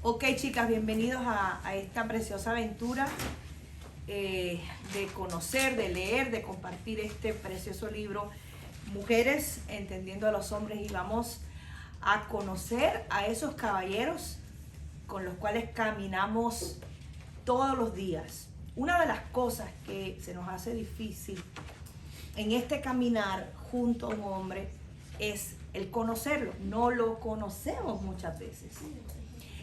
Ok, chicas, bienvenidos a esta preciosa aventura de conocer, de leer, de compartir este precioso libro, Mujeres Entendiendo a los Hombres, y vamos a conocer a esos caballeros con los cuales caminamos todos los días. Una de las cosas que se nos hace difícil en este caminar junto a un hombre es el conocerlo. No lo conocemos muchas veces.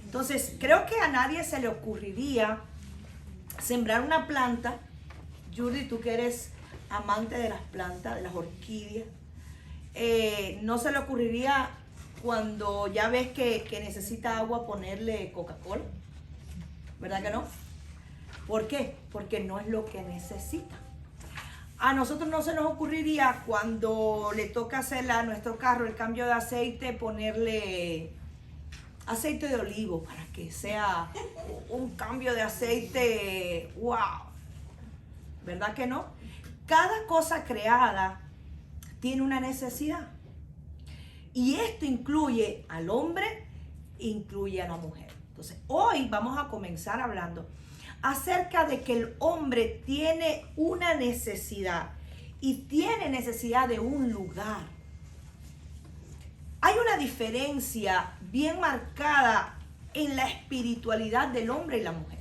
Entonces, creo que a nadie se le ocurriría sembrar una planta. Yurdi, tú que eres amante de las plantas, de las orquídeas, no se le ocurriría cuando ya ves que necesita agua ponerle Coca-Cola, ¿verdad que no? ¿Por qué? Porque no es lo que necesita. A nosotros no se nos ocurriría cuando le toca hacer a nuestro carro el cambio de aceite, ponerle aceite de olivo para que sea un cambio de aceite, wow, ¿verdad que no? Cada cosa creada tiene una necesidad, y esto incluye al hombre, incluye a la mujer. Entonces, hoy vamos a comenzar hablando acerca de que el hombre tiene una necesidad, y tiene necesidad de un lugar. Hay una diferencia bien marcada en la espiritualidad del hombre y la mujer.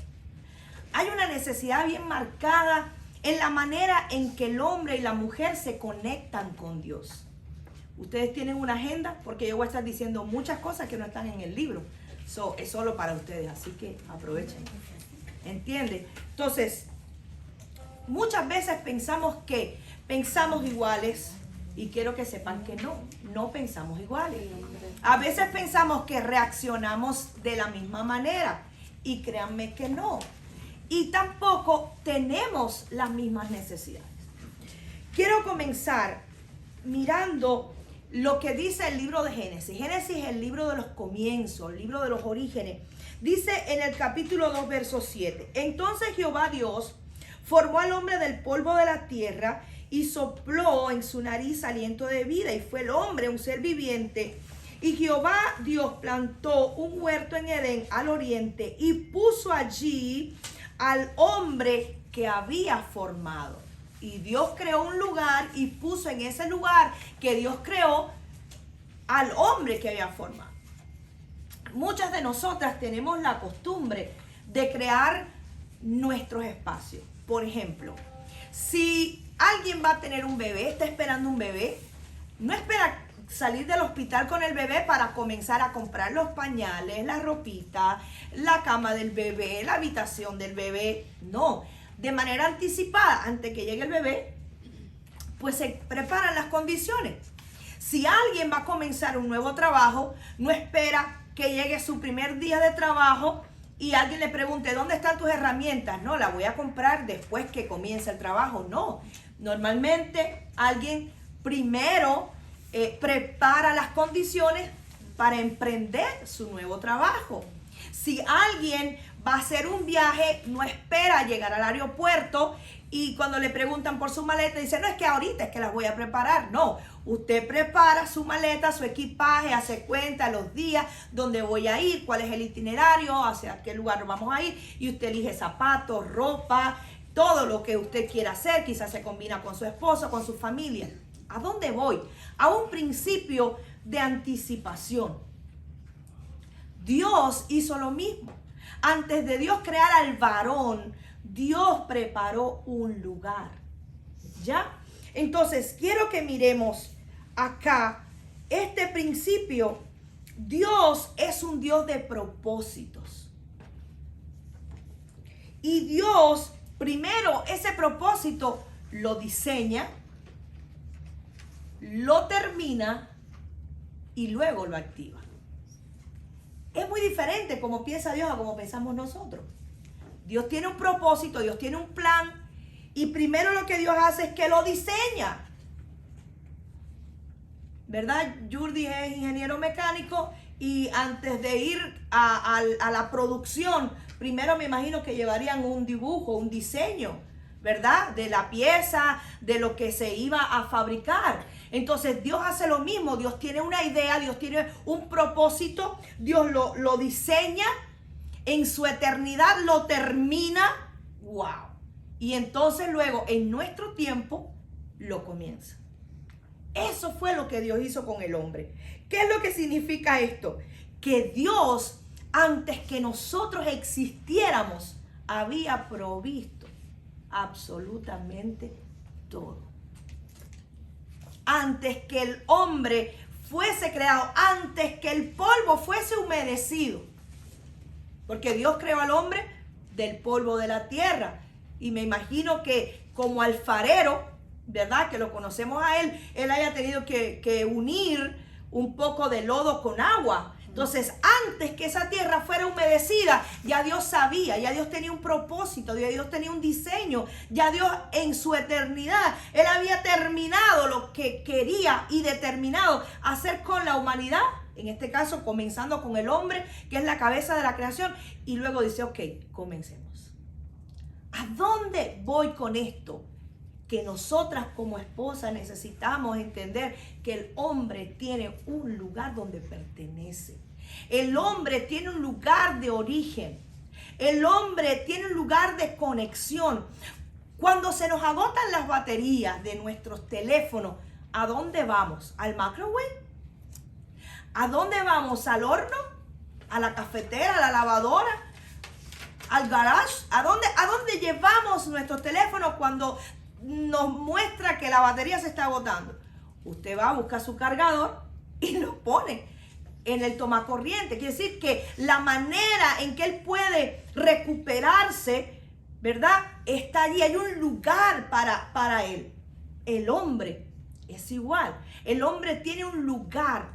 Hay una necesidad bien marcada en la manera en que el hombre y la mujer se conectan con Dios. Ustedes tienen una agenda, porque yo voy a estar diciendo muchas cosas que no están en el libro. Es solo para ustedes, así que aprovechen. ¿Entienden? Entonces, muchas veces pensamos iguales. Y quiero que sepan que no pensamos iguales. A veces pensamos que reaccionamos de la misma manera, y créanme que no. Y tampoco tenemos las mismas necesidades. Quiero comenzar mirando lo que dice el libro de Génesis. Génesis es el libro de los comienzos, el libro de los orígenes. Dice en el capítulo 2, verso 7. Entonces Jehová Dios formó al hombre del polvo de la tierra y sopló en su nariz aliento de vida, y fue el hombre un ser viviente. Y Jehová Dios plantó un huerto en Edén al oriente, y puso allí al hombre que había formado. Y Dios creó un lugar y puso en ese lugar que Dios creó al hombre que había formado. Muchas de nosotras tenemos la costumbre de crear nuestros espacios. Por ejemplo, si alguien va a tener un bebé, está esperando un bebé, no espera salir del hospital con el bebé para comenzar a comprar los pañales, la ropita, la cama del bebé, la habitación del bebé. No, de manera anticipada, antes que llegue el bebé, pues se preparan las condiciones. Si alguien va a comenzar un nuevo trabajo, no espera que llegue su primer día de trabajo y alguien le pregunte, ¿dónde están tus herramientas? No, la voy a comprar después que comience el trabajo. No, normalmente alguien primero prepara las condiciones para emprender su nuevo trabajo. Si alguien va a hacer un viaje, no espera llegar al aeropuerto y cuando le preguntan por su maleta, dice, no, es que ahorita es que las voy a preparar. No, usted prepara su maleta, su equipaje, hace cuenta los días, dónde voy a ir, cuál es el itinerario, hacia qué lugar vamos a ir, y usted elige zapatos, ropa, todo lo que usted quiera hacer. Quizás se combina con su esposo, con su familia. ¿A dónde voy? A un principio de anticipación. Dios hizo lo mismo. Antes de Dios crear al varón, Dios preparó un lugar. ¿Ya? Entonces, quiero que miremos acá este principio. Dios es un Dios de propósitos. Y Dios, primero, ese propósito lo diseña, lo termina y luego lo activa. Es muy diferente como piensa Dios a como pensamos nosotros. Dios tiene un propósito, Dios tiene un plan, y primero lo que Dios hace es que lo diseña. ¿Verdad? Yurdi es ingeniero mecánico, y antes de ir a la producción, primero me imagino que llevarían un dibujo, un diseño, ¿verdad? De la pieza, de lo que se iba a fabricar. Entonces Dios hace lo mismo. Dios tiene una idea, Dios tiene un propósito, Dios lo diseña, en su eternidad lo termina, wow. Y entonces luego en nuestro tiempo lo comienza. Eso fue lo que Dios hizo con el hombre. ¿Qué es lo que significa esto? Que Dios, antes que nosotros existiéramos, había provisto absolutamente todo. Antes que el hombre fuese creado, antes que el polvo fuese humedecido. Porque Dios creó al hombre del polvo de la tierra. Y me imagino que como alfarero, ¿verdad? Que lo conocemos a él haya tenido que unir un poco de lodo con agua. Entonces, antes que esa tierra fuera humedecida, ya Dios sabía, ya Dios tenía un propósito, ya Dios tenía un diseño, ya Dios en su eternidad, Él había terminado lo que quería y determinado hacer con la humanidad. En este caso, comenzando con el hombre, que es la cabeza de la creación, y luego dice, ok, comencemos. ¿A dónde voy con esto? Que nosotras como esposas necesitamos entender que el hombre tiene un lugar donde pertenece. El hombre tiene un lugar de origen. El hombre tiene un lugar de conexión. Cuando se nos agotan las baterías de nuestros teléfonos, ¿a dónde vamos? ¿Al microwave? ¿A dónde vamos? ¿Al horno? ¿A la cafetera? ¿A la lavadora? ¿Al garage? ¿A dónde llevamos nuestros teléfonos cuando nos muestra que la batería se está agotando? Usted va a buscar su cargador y lo pone en el tomacorriente. Quiere decir que la manera en que él puede recuperarse, ¿verdad? Está allí, hay un lugar para él. El hombre es igual. El hombre tiene un lugar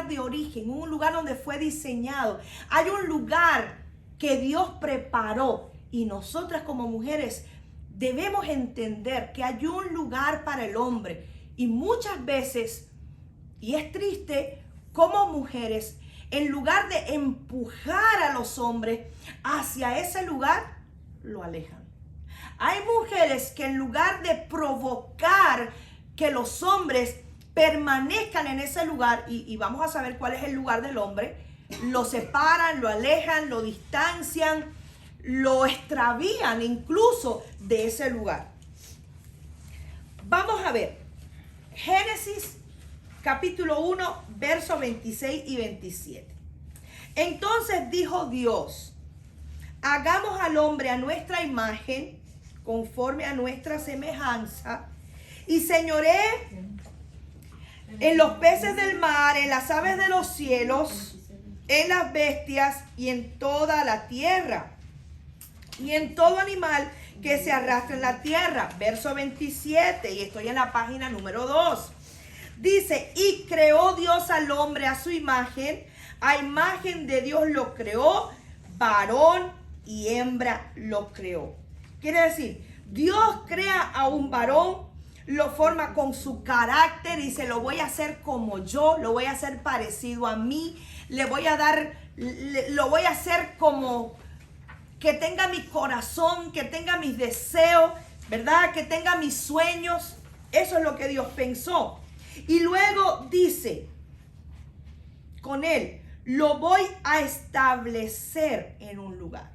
de origen, un lugar donde fue diseñado. Hay un lugar que Dios preparó y nosotras como mujeres debemos entender que hay un lugar para el hombre. Y muchas veces, y es triste, como mujeres, en lugar de empujar a los hombres hacia ese lugar, lo alejan. Hay mujeres que en lugar de provocar que los hombres permanezcan en ese lugar, y vamos a saber cuál es el lugar del hombre, lo separan, lo alejan, lo distancian, lo extravían incluso de ese lugar. Vamos a ver Génesis capítulo 1 versos 26 y 27. Entonces dijo Dios, hagamos al hombre a nuestra imagen, conforme a nuestra semejanza, y señoree en los peces del mar, en las aves de los cielos, en las bestias y en toda la tierra, y en todo animal que se arrastra en la tierra. Verso 27, y estoy en la página número 2. Dice, y creó Dios al hombre a su imagen, a imagen de Dios lo creó, varón y hembra lo creó. Quiere decir, Dios crea a un varón, lo forma con su carácter y dice, lo voy a hacer como yo, lo voy a hacer parecido a mí, le voy a dar, lo voy a hacer como que tenga mi corazón, que tenga mis deseos, ¿verdad? Que tenga mis sueños. Eso es lo que Dios pensó. Y luego dice, con él, lo voy a establecer en un lugar.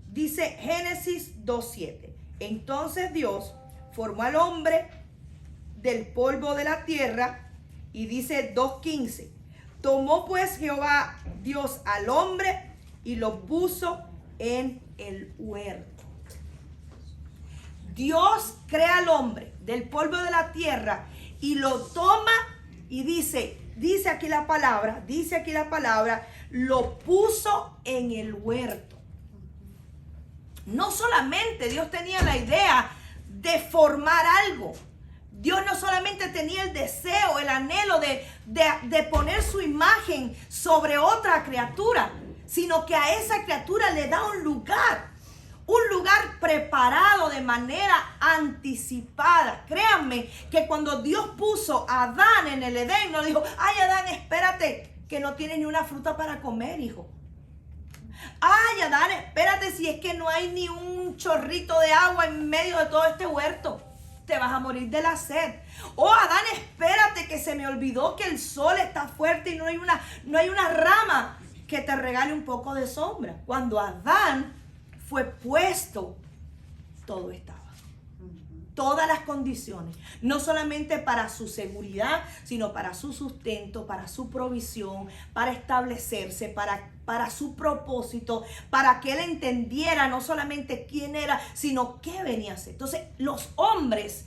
Dice Génesis 2:7. Entonces Dios formó al hombre del polvo de la tierra, y dice 2:15. Tomó pues Jehová Dios al hombre y lo puso en el huerto. Dios crea al hombre del polvo de la tierra y lo toma y dice aquí la palabra, lo puso en el huerto. No solamente Dios tenía la idea de formar algo. Dios no solamente tenía el deseo, el anhelo de poner su imagen sobre otra criatura, sino que a esa criatura le da un lugar preparado de manera anticipada. Créanme que cuando Dios puso a Adán en el Edén, no dijo, ay Adán, espérate, que no tienes ni una fruta para comer, hijo. Ay Adán, espérate, si es que no hay ni un chorrito de agua en medio de todo este huerto. Te vas a morir de la sed. Oh Adán, espérate, que se me olvidó que el sol está fuerte y no hay una rama que te regale un poco de sombra. Cuando Adán fue puesto, todo estaba. Todas las condiciones, no solamente para su seguridad, sino para su sustento, para su provisión, para establecerse, para su propósito, para que él entendiera no solamente quién era, sino qué venía a hacer. Entonces, los hombres,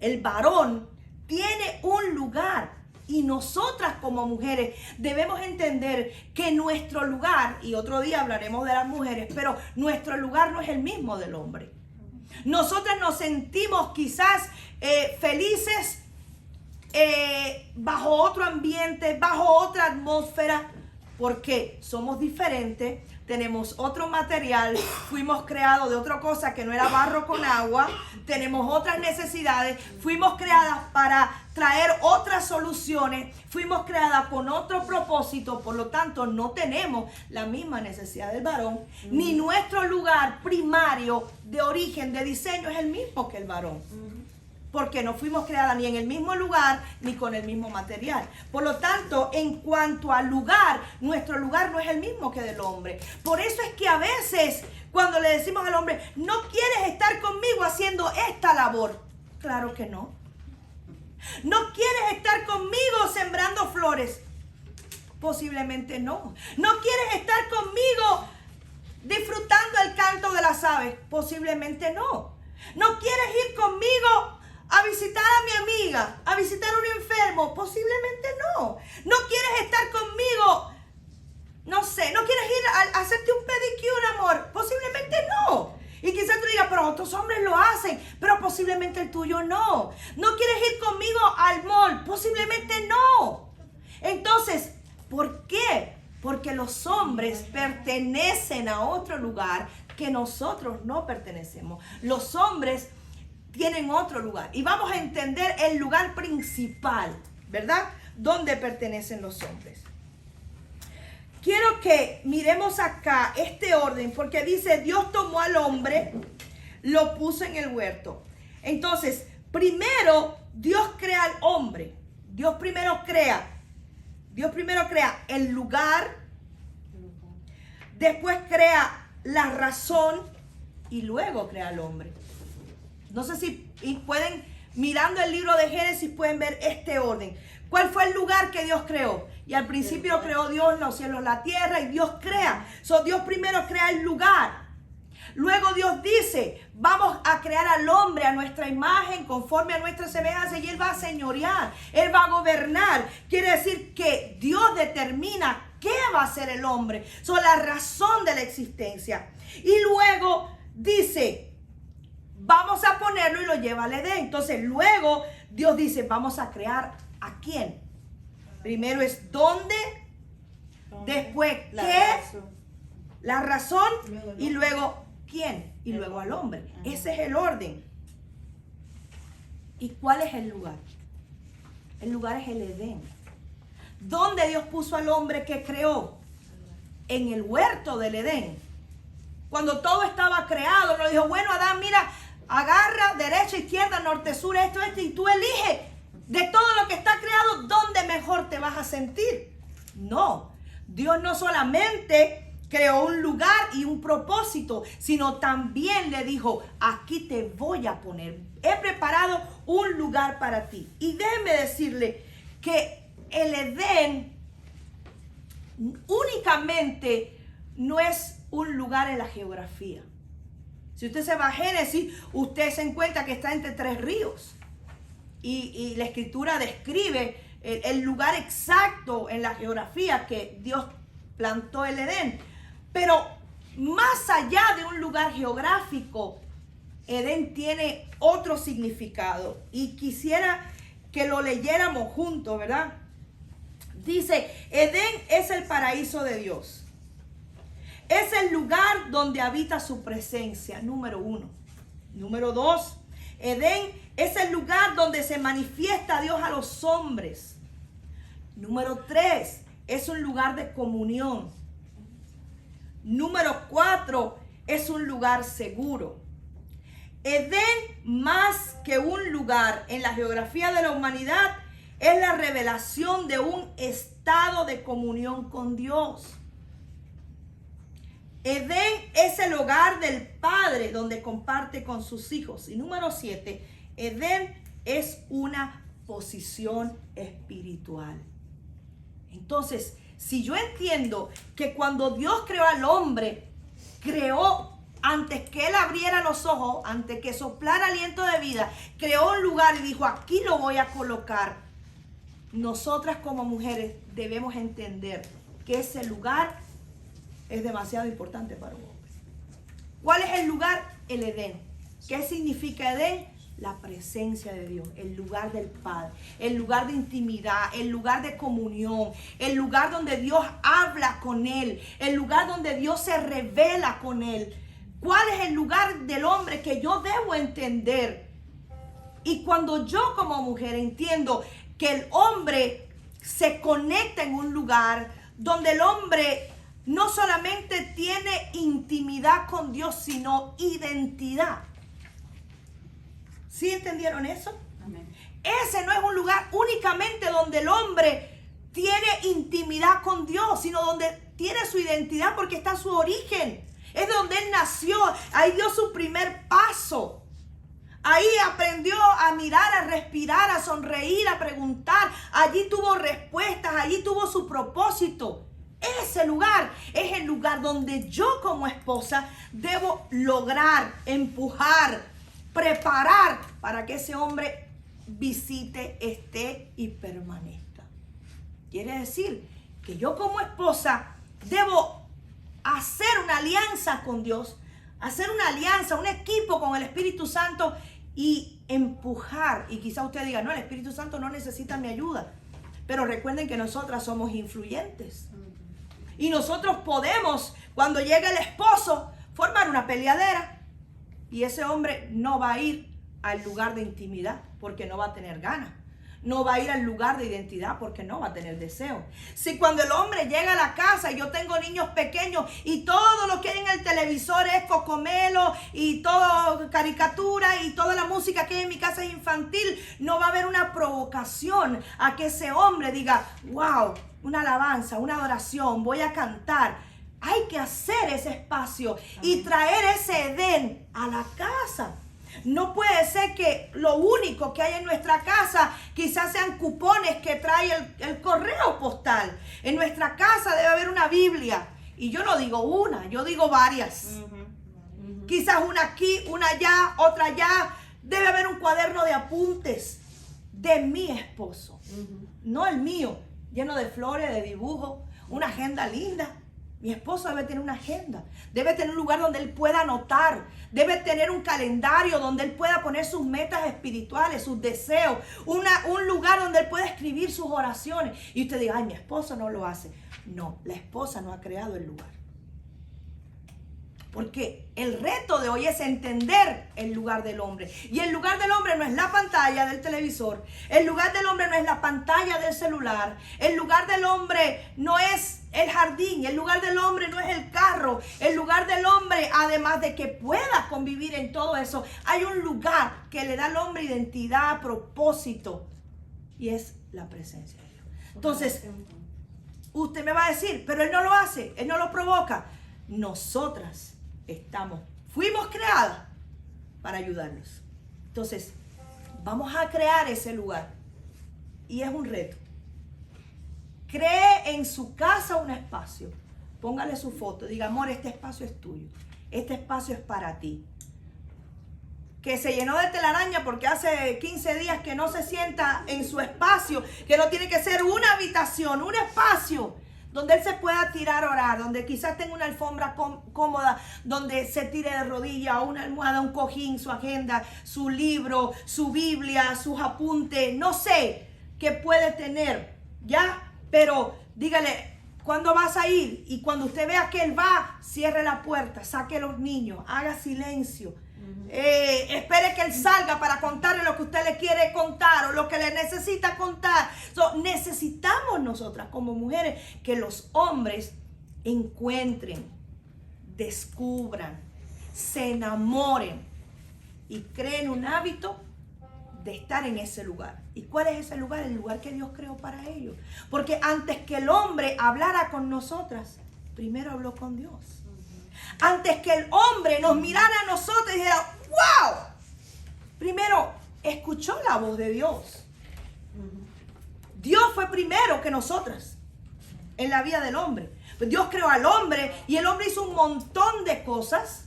el varón, tiene un lugar. Y nosotras como mujeres debemos entender que nuestro lugar, y otro día hablaremos de las mujeres, pero nuestro lugar no es el mismo del hombre. Nosotras nos sentimos quizás felices bajo otro ambiente, bajo otra atmósfera, porque somos diferentes, tenemos otro material, fuimos creados de otra cosa que no era barro con agua, tenemos otras necesidades, fuimos creadas para traer otras soluciones, fuimos creadas con otro propósito, por lo tanto no tenemos la misma necesidad del varón, ni nuestro lugar primario de origen, de diseño es el mismo que el varón. Porque no fuimos creadas ni en el mismo lugar ni con el mismo material. Por lo tanto, en cuanto al lugar, nuestro lugar no es el mismo que del hombre. Por eso es que a veces cuando le decimos al hombre, no quieres estar conmigo haciendo esta labor. Claro que no. No quieres estar conmigo sembrando flores. Posiblemente no. No quieres estar conmigo disfrutando el canto de las aves. Posiblemente no. No quieres ir conmigo a visitar a mi amiga, a visitar a un enfermo. Posiblemente no. No quieres estar conmigo, no sé, no quieres ir a hacerte un pedicure, amor. Posiblemente no. Y quizás tú digas, pero otros hombres lo hacen, pero posiblemente el tuyo no. No quieres ir conmigo al mall. Posiblemente no. Entonces, ¿por qué? Porque los hombres pertenecen a otro lugar que nosotros no pertenecemos. Los hombres tienen otro lugar. Y vamos a entender el lugar principal, ¿verdad? Donde pertenecen los hombres. Quiero que miremos acá este orden, porque dice, Dios tomó al hombre, lo puso en el huerto. Entonces, primero, Dios crea al hombre. Dios primero crea el lugar, después crea la razón y luego crea al hombre. No sé si pueden, mirando el libro de Génesis, pueden ver este orden. ¿Cuál fue el lugar que Dios creó? Y al principio creó Dios los cielos, la tierra, y Dios crea. Dios primero crea el lugar. Luego Dios dice, vamos a crear al hombre a nuestra imagen, conforme a nuestra semejanza, y Él va a señorear, Él va a gobernar. Quiere decir que Dios determina qué va a hacer el hombre, la razón de la existencia. Y luego dice, vamos a ponerlo, y lo lleva al Edén. Entonces luego Dios dice, vamos a crear ¿a quién? Primero es dónde, después qué, la razón, y luego quién, y luego al hombre. Ese es el orden. ¿Y cuál es el lugar? El lugar es el Edén. ¿Dónde Dios puso al hombre que creó? En el huerto del Edén. Cuando todo estaba creado, nos dijo, bueno, Adán, mira, agarra derecha, izquierda, norte, sur, esto, y tú eliges de todo lo que está creado dónde mejor te vas a sentir. No, Dios no solamente creó un lugar y un propósito, sino también le dijo, aquí te voy a poner, he preparado un lugar para ti. Y déjenme decirle que el Edén únicamente no es un lugar en la geografía. Si usted se va a Génesis, usted se encuentra que está entre 3 ríos. Y la escritura describe el lugar exacto en la geografía que Dios plantó el Edén. Pero más allá de un lugar geográfico, Edén tiene otro significado. Y quisiera que lo leyéramos juntos, ¿verdad? Dice, Edén es el paraíso de Dios. Es el lugar donde habita su presencia, número 1. Número 2, Edén es el lugar donde se manifiesta Dios a los hombres. Número 3, es un lugar de comunión. Número 4, es un lugar seguro. Edén, más que un lugar en la geografía de la humanidad, es la revelación de un estado de comunión con Dios. Edén es el hogar del padre donde comparte con sus hijos. Y número 7, Edén es una posición espiritual. Entonces, si yo entiendo que cuando Dios creó al hombre, creó antes que él abriera los ojos, antes que soplara aliento de vida, creó un lugar y dijo, aquí lo voy a colocar. Nosotras como mujeres debemos entender que ese lugar es demasiado importante para un hombre. ¿Cuál es el lugar? El Edén. ¿Qué significa Edén? La presencia de Dios, el lugar del Padre, el lugar de intimidad, el lugar de comunión, el lugar donde Dios habla con él, el lugar donde Dios se revela con él. ¿Cuál es el lugar del hombre que yo debo entender? Y cuando yo como mujer entiendo que el hombre se conecta en un lugar donde el hombre no solamente tiene intimidad con Dios, sino identidad. ¿Sí entendieron eso? Amén. Ese no es un lugar únicamente donde el hombre tiene intimidad con Dios, sino donde tiene su identidad porque está su origen. Es donde él nació, ahí dio su primer paso. Ahí aprendió a mirar, a respirar, a sonreír, a preguntar. Allí tuvo respuestas, allí tuvo su propósito. Ese lugar es el lugar donde yo como esposa debo lograr, empujar, preparar para que ese hombre visite, esté y permanezca. Quiere decir que yo como esposa debo hacer una alianza con Dios, hacer una alianza, un equipo con el Espíritu Santo y empujar. Y quizá usted diga, no, el Espíritu Santo no necesita mi ayuda. Pero recuerden que nosotras somos influyentes. Y nosotros podemos, cuando llegue el esposo, formar una peleadera. Y ese hombre no va a ir al lugar de intimidad porque no va a tener ganas. No va a ir al lugar de identidad porque no va a tener deseo. Si cuando el hombre llega a la casa y yo tengo niños pequeños y todo lo que hay en el televisor es Cocomelo y todo caricatura y toda la música que hay en mi casa es infantil, no va a haber una provocación a que ese hombre diga, wow, una alabanza, una adoración, voy a cantar. Hay que hacer ese espacio y traer ese Edén a la casa. No puede ser que lo único que hay en nuestra casa quizás sean cupones que trae el correo postal. En nuestra casa debe haber una Biblia. Y yo no digo una, yo digo varias. Quizás una aquí, una allá, otra allá. Debe haber un cuaderno de apuntes de mi esposo. No el mío, lleno de flores, de dibujos, una agenda linda. Mi esposo debe tener una agenda, debe tener un lugar donde él pueda anotar, debe tener un calendario donde él pueda poner sus metas espirituales, sus deseos, un lugar donde él pueda escribir sus oraciones. Y usted diga, ay, mi esposo no lo hace. No, la esposa no ha creado el lugar. Porque el reto de hoy es entender el lugar del hombre. Y el lugar del hombre no es la pantalla del televisor. El lugar del hombre no es la pantalla del celular. El lugar del hombre no es el jardín. El lugar del hombre no es el carro. El lugar del hombre, además de que pueda convivir en todo eso, hay un lugar que le da al hombre identidad, propósito. Y es la presencia de Dios. Entonces, usted me va a decir, pero él no lo hace, él no lo provoca. Nosotras fuimos creadas para ayudarlos. Entonces, vamos a crear ese lugar. Y es un reto. Cree en su casa un espacio. Póngale su foto. Diga, amor, este espacio es tuyo. Este espacio es para ti. Que se llenó de telaraña porque hace 15 días que no se sienta en su espacio. Que no tiene que ser una habitación, un espacio donde él se pueda tirar a orar, donde quizás tenga una alfombra cómoda, donde se tire de rodillas, una almohada, un cojín, su agenda, su libro, su Biblia, sus apuntes, no sé qué puede tener, ¿ya? Pero dígale, ¿cuándo vas a ir? Y cuando usted vea que él va, cierre la puerta, saque a los niños, haga silencio. Espere que él salga para contarle lo que usted le quiere contar o lo que le necesita contar. Necesitamos nosotras como mujeres que los hombres encuentren, descubran, se enamoren y creen un hábito de estar en ese lugar. ¿Y cuál es ese lugar? El lugar que Dios creó para ellos. Porque antes que el hombre hablara con nosotras, primero habló con Dios. Antes que el hombre nos mirara a nosotros y dijera, wow. Primero, escuchó la voz de Dios. Dios fue primero que nosotras en la vida del hombre. Dios creó al hombre y el hombre hizo un montón de cosas.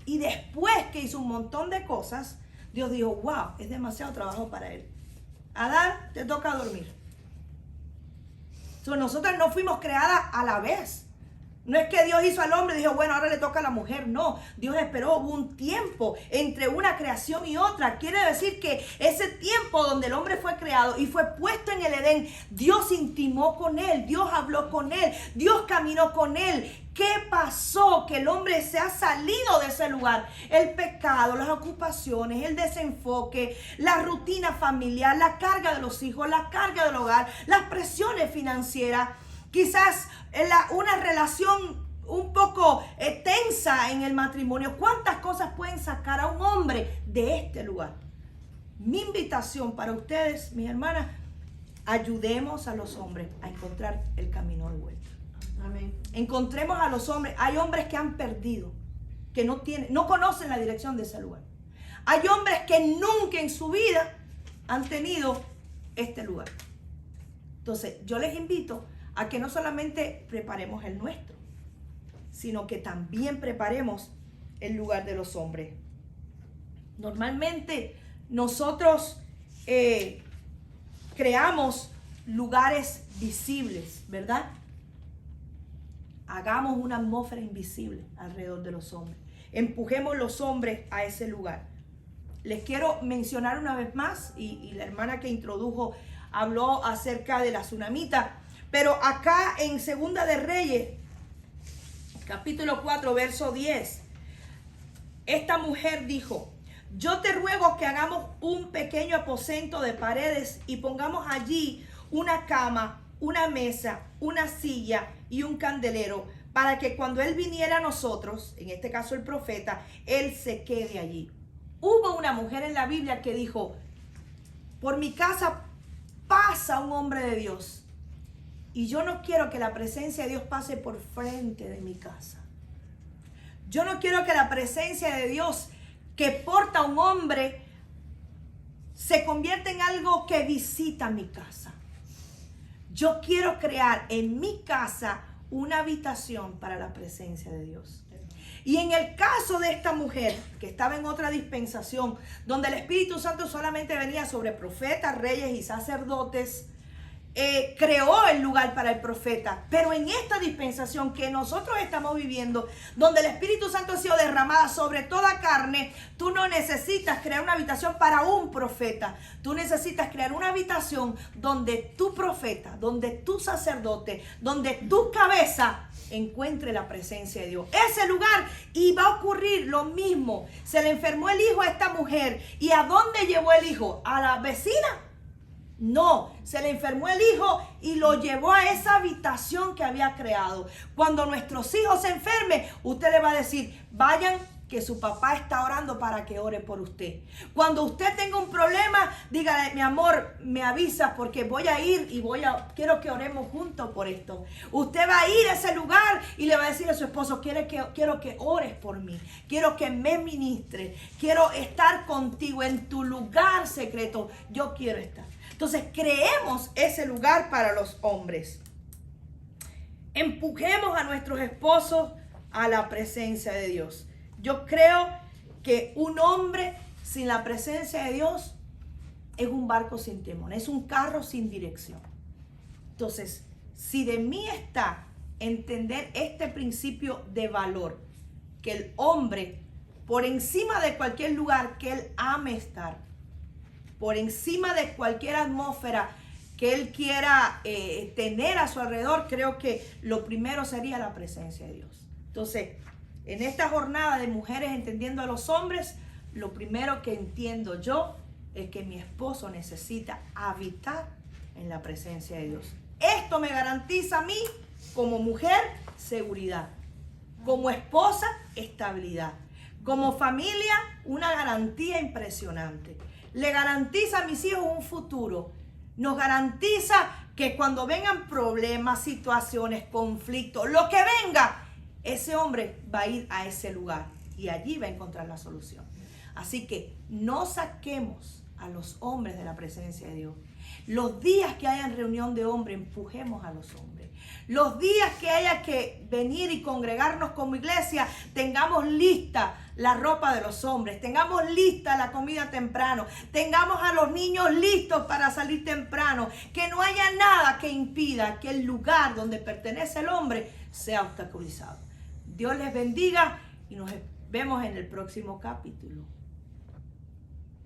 Y después que hizo un montón de cosas, Dios dijo, wow, es demasiado trabajo para él. Adán, te toca dormir. Nosotras no fuimos creadas a la vez. No es que Dios hizo al hombre y dijo, bueno, ahora le toca a la mujer. No, Dios esperó, hubo un tiempo entre una creación y otra. Quiere decir que ese tiempo donde el hombre fue creado y fue puesto en el Edén, Dios intimó con él, Dios habló con él, Dios caminó con él. ¿Qué pasó? Que el hombre se ha salido de ese lugar. El pecado, las ocupaciones, el desenfoque, la rutina familiar, la carga de los hijos, la carga del hogar, las presiones financieras. Quizás una relación un poco tensa en el matrimonio. ¿Cuántas cosas pueden sacar a un hombre de este lugar? Mi invitación para ustedes, mis hermanas, ayudemos a los hombres a encontrar el camino de vuelta. Amén. Encontremos a los hombres. Hay hombres que han perdido, que no conocen la dirección de ese lugar. Hay hombres que nunca en su vida han tenido este lugar. Entonces, yo les invito a que no solamente preparemos el nuestro, sino que también preparemos el lugar de los hombres. Normalmente nosotros creamos lugares visibles, ¿verdad? Hagamos una atmósfera invisible alrededor de los hombres. Empujemos los hombres a ese lugar. Les quiero mencionar una vez más, y la hermana que introdujo habló acerca de la tsunamita. Pero acá en Segunda de Reyes, capítulo 4, verso 10, esta mujer dijo, yo te ruego que hagamos un pequeño aposento de paredes y pongamos allí una cama, una mesa, una silla y un candelero, para que cuando él viniera a nosotros, en este caso el profeta, él se quede allí. Hubo una mujer en la Biblia que dijo, por mi casa pasa un hombre de Dios. Y yo no quiero que la presencia de Dios pase por frente de mi casa. Yo no quiero que la presencia de Dios que porta un hombre se convierta en algo que visita mi casa. Yo quiero crear en mi casa una habitación para la presencia de Dios. Y en el caso de esta mujer, que estaba en otra dispensación, donde el Espíritu Santo solamente venía sobre profetas, reyes y sacerdotes, creó el lugar para el profeta. Pero en esta dispensación que nosotros estamos viviendo, donde el Espíritu Santo ha sido derramado sobre toda carne, tú no necesitas crear una habitación para un profeta. Tú necesitas crear una habitación donde tu profeta, donde tu sacerdote, donde tu cabeza encuentre la presencia de Dios. Ese lugar, y va a ocurrir lo mismo. Se le enfermó el hijo a esta mujer. ¿Y a dónde llevó el hijo? ¿A la vecina? No, se le enfermó el hijo y lo llevó a esa habitación que había creado. Cuando nuestros hijos se enfermen, usted le va a decir, vayan, que su papá está orando para que ore por usted. Cuando usted tenga un problema, dígale, mi amor, me avisas porque voy a ir y quiero que oremos juntos por esto. Usted va a ir a ese lugar y le va a decir a su esposo, quiero que ores por mí, quiero que me ministres, quiero estar contigo en tu lugar secreto, yo quiero estar. Entonces creemos ese lugar para los hombres. Empujemos a nuestros esposos a la presencia de Dios. Yo creo que un hombre sin la presencia de Dios es un barco sin timón, es un carro sin dirección. Entonces, si de mí está entender este principio de valor, que el hombre, por encima de cualquier lugar que él ame estar, por encima de cualquier atmósfera que él quiera tener a su alrededor, creo que lo primero sería la presencia de Dios. Entonces, en esta jornada de mujeres entendiendo a los hombres, lo primero que entiendo yo es que mi esposo necesita habitar en la presencia de Dios. Esto me garantiza a mí, como mujer, seguridad. Como esposa, estabilidad. Como familia, una garantía impresionante. Le garantiza a mis hijos un futuro. Nos garantiza que cuando vengan problemas, situaciones, conflictos, lo que venga, ese hombre va a ir a ese lugar y allí va a encontrar la solución. Así que no saquemos a los hombres de la presencia de Dios. Los días que hayan reunión de hombres, empujemos a los hombres. Los días que haya que venir y congregarnos como iglesia, tengamos lista la ropa de los hombres, tengamos lista la comida temprano, tengamos a los niños listos para salir temprano, que no haya nada que impida que el lugar donde pertenece el hombre sea obstaculizado. Dios les bendiga y nos vemos en el próximo capítulo.